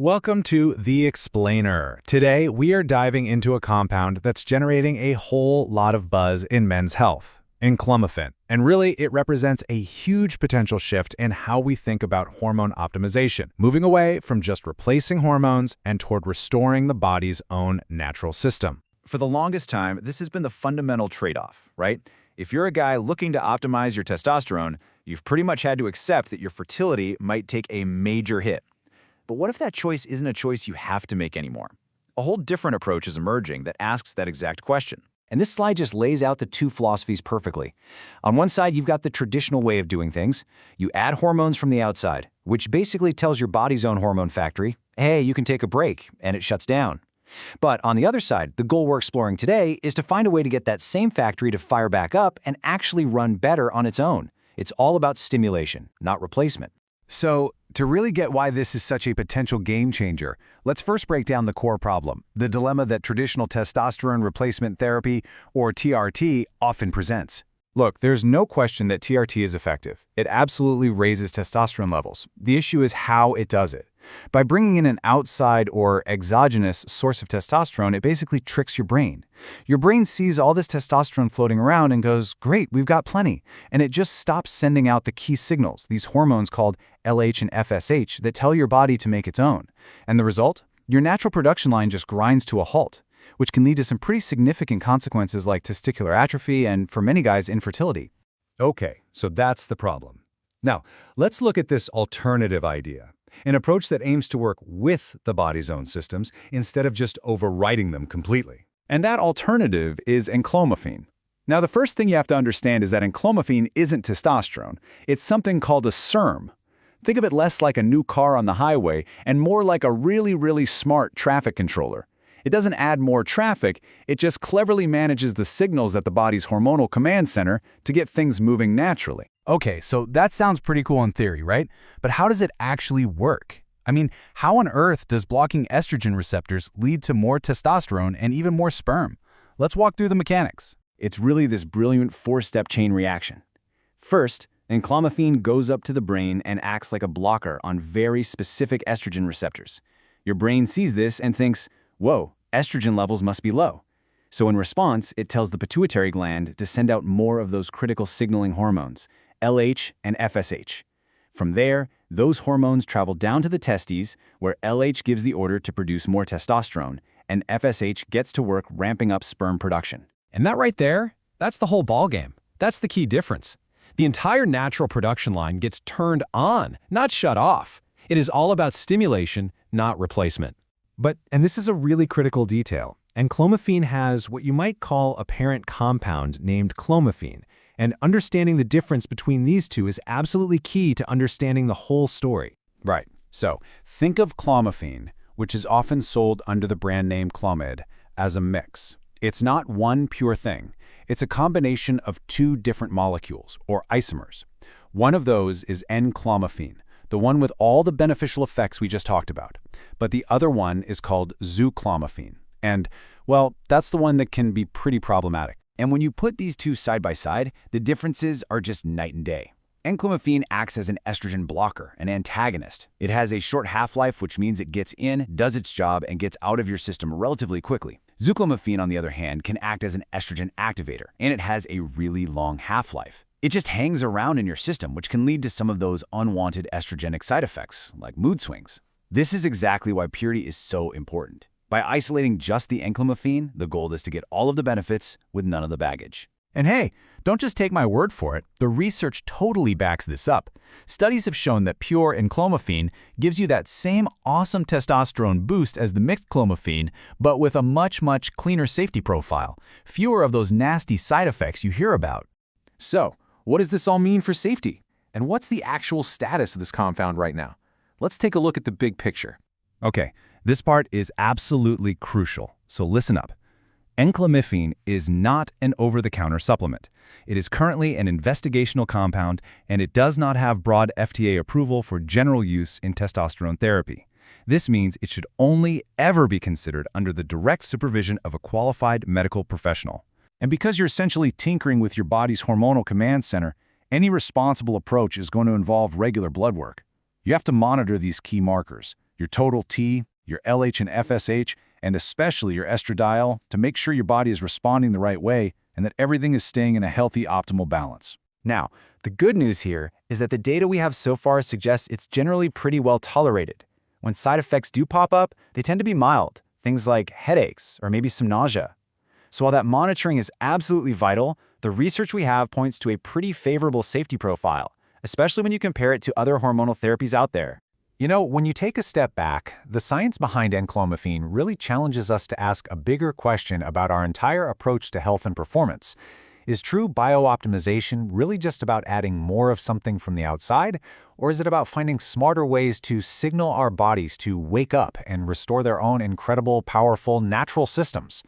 Welcome to The Explainer. Today, we are diving into a compound that's generating a whole lot of buzz in men's health, Enclomiphene. And really, it represents a huge potential shift in how we think about hormone optimization, moving away from just replacing hormones and toward restoring the body's own natural system. For the longest time, this has been the fundamental trade-off, right? If you're a guy looking to optimize your testosterone, you've pretty much had to accept that your fertility might take a major hit. But what if that choice isn't a choice you have to make anymore? A whole different approach is emerging that asks that exact question. And this slide just lays out the two philosophies perfectly. On one side, you've got the traditional way of doing things. You add hormones from the outside, which basically tells your body's own hormone factory, hey, you can take a break, and it shuts down. But on the other side, the goal we're exploring today is to find a way to get that same factory to fire back up and actually run better on its own. It's all about stimulation, not replacement. So, to really get why this is such a potential game changer, let's first break down the core problem, the dilemma that traditional testosterone replacement therapy, or TRT, often presents. Look, there's no question that TRT is effective. It absolutely raises testosterone levels. The issue is how it does it. By bringing in an outside or exogenous source of testosterone, it basically tricks your brain. Your brain sees all this testosterone floating around and goes, great, we've got plenty. And it just stops sending out the key signals, these hormones called LH and FSH, that tell your body to make its own. And the result? Your natural production line just grinds to a halt, which can lead to some pretty significant consequences like testicular atrophy and, for many guys, infertility. Okay, so that's the problem. Now, let's look at this alternative idea, an approach that aims to work with the body's own systems instead of just overriding them completely. And that alternative is Enclomiphene. Now, the first thing you have to understand is that Enclomiphene isn't testosterone. It's something called a SERM. Think of it less like a new car on the highway and more like a really smart traffic controller. It doesn't add more traffic, it just cleverly manages the signals at the body's hormonal command center to get things moving naturally. Okay, so that sounds pretty cool in theory, right? But how does it actually work? I mean, how on earth does blocking estrogen receptors lead to more testosterone and even more sperm? Let's walk through the mechanics. It's really this brilliant four-step chain reaction. First, Enclomiphene goes up to the brain and acts like a blocker on very specific estrogen receptors. Your brain sees this and thinks, whoa, estrogen levels must be low. So in response, it tells the pituitary gland to send out more of those critical signaling hormones, LH and FSH. From there, those hormones travel down to the testes, where LH gives the order to produce more testosterone, and FSH gets to work ramping up sperm production. And that right there, that's the whole ballgame. That's the key difference. The entire natural production line gets turned on, not shut off. It is all about stimulation, not replacement. And this is a really critical detail, Enclomiphene has what you might call a parent compound named clomiphene, and understanding the difference between these two is absolutely key to understanding the whole story. Right. So think of clomiphene, which is often sold under the brand name Clomid, as a mix. It's not one pure thing. It's a combination of two different molecules, or isomers. One of those is Enclomiphene, the one with all the beneficial effects we just talked about. But the other one is called Enclomiphene. And, well, that's the one that can be pretty problematic. And when you put these two side by side, the differences are just night and day. Enclomiphene acts as an estrogen blocker, an antagonist. It has a short half-life, which means it gets in, does its job, and gets out of your system relatively quickly. Enclomiphene, on the other hand, can act as an estrogen activator, and it has a really long half-life. It just hangs around in your system, which can lead to some of those unwanted estrogenic side effects, like mood swings. This is exactly why purity is so important. By isolating just the Enclomiphene, the goal is to get all of the benefits with none of the baggage. And hey, don't just take my word for it. The research totally backs this up. Studies have shown that pure Enclomiphene gives you that same awesome testosterone boost as the mixed clomiphene, but with a much cleaner safety profile. Fewer of those nasty side effects you hear about. So, what does this all mean for safety? And what's the actual status of this compound right now? Let's take a look at the big picture. Okay, this part is absolutely crucial, so listen up. Enclomiphene is not an over-the-counter supplement. It is currently an investigational compound, and it does not have broad FDA approval for general use in testosterone therapy. This means it should only ever be considered under the direct supervision of a qualified medical professional. And because you're essentially tinkering with your body's hormonal command center, any responsible approach is going to involve regular blood work. You have to monitor these key markers, your total T, your LH and FSH, and especially your estradiol to make sure your body is responding the right way and that everything is staying in a healthy, optimal balance. Now, the good news here is that the data we have so far suggests it's generally pretty well tolerated. When side effects do pop up, they tend to be mild, things like headaches or maybe some nausea. So while that monitoring is absolutely vital, the research we have points to a pretty favorable safety profile, especially when you compare it to other hormonal therapies out there. You know, when you take a step back, the science behind enclomiphene really challenges us to ask a bigger question about our entire approach to health and performance. Is true biooptimization really just about adding more of something from the outside, or is it about finding smarter ways to signal our bodies to wake up and restore their own incredible, powerful, natural systems?